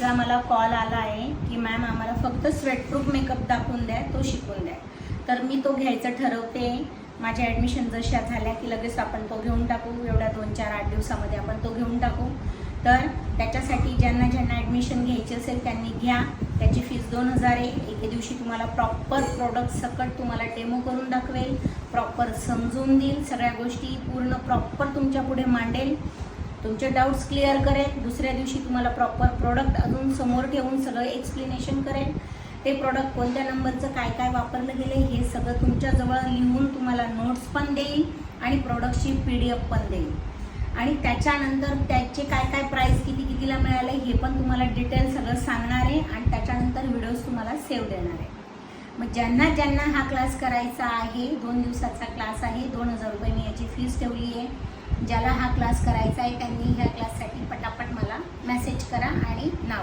लेडीजचा मला कॉल आला आहे की मॅम आम्हाला फक्त स्वेटप्रूफ मेकअप दाखवून द्या, तो शिकून द्या. तर मी तो घ्यायचं ठरवते. माझ्या ॲडमिशन जशा झाल्या की लगेच आपण तो घेऊन टाकू. एवढ्या 2-4-8 दिवसामध्ये आपण तो घेऊन टाकू. तर त्याच्यासाठी ज्यांना ॲडमिशन घ्यायची असेल त्यांनी घ्या. त्याची फीस 2000 आहे. एके दिवशी तुम्हाला प्रॉपर प्रोडक्ट सकट तुम्हाला डेमो करून दाखवेल, प्रॉपर समजून देईल, सगळ्या गोष्टी पूर्ण प्रॉपर तुमच्या पुढे मांडेल, तुमचे डाऊट्स क्लिअर करेल. दुसऱ्या दिवशी तुम्हाला प्रॉपर प्रोडक्ट अजून समोर ठेवून सगळं एक्सप्लेनेशन करेल. ते प्रोडक्ट कोणत्या नंबरचं काय काय वापरलं गेलं हे सगळं तुमच्याजवळ लिहून तुम्हाला नोट्स पण देईल आणि प्रोडक्टची PDF पण देईल. आणि त्याच्यानंतर त्याचे काय काय प्राईस कितीला मिळाले हे पण तुम्हाला डिटेल सगळं सांगणार आहे आणि त्याच्यानंतर व्हिडिओज तुम्हाला सेव्ह देणार आहे. मग ज्यांना हा क्लास करायचा आहे, 2 दिवसाचा क्लास आहे, 2000 रुपये मी याची फीस ठेवली आहे. ज्याला हा क्लास करायचा आहे त्यांनी ह्या क्लाससाठी पटापट मला मेसेज करा आणि नाव